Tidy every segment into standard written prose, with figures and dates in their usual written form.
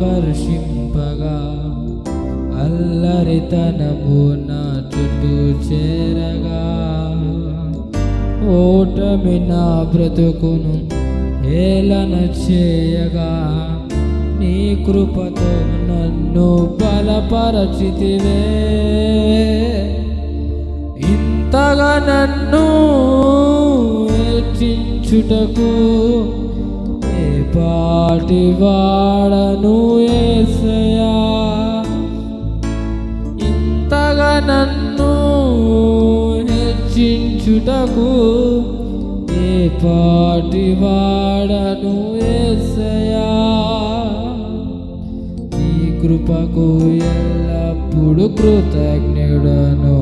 ఆకర్షింపగా అల్లరితనము నా చుట్టూ చేరగా ఓటమి నా బ్రతుకును హేళన చేయగా నీ కృపతో నన్ను బలపరచితివే. ఇంతగా నన్ను హెచ్చించుటకు ఏ పాటి వాడను యేసయ్యా. ఇంతగా నన్ను హెచ్చించుటకు ఏ పాటి వాడను యేసయ్యా. నీ కృపకు ఎల్లప్పుడు కృతజ్ఞుడను,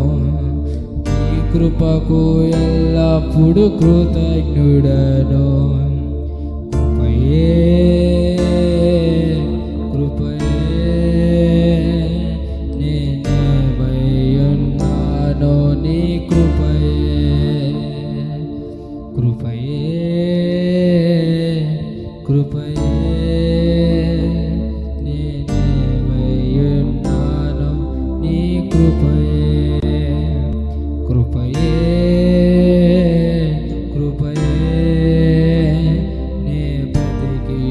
నీ కృపకు ఎల్లప్పుడు కృతజ్ఞుడను. కృపయే నేనేమయ్యున్నానో నీ కృపయే. కృపయే నేనేమయ్యున్నానో నీ కృపయే. కృపయే నే బ్రతికియున్నానంటే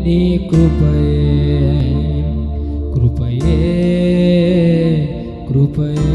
నీ కృపయే. కృపయే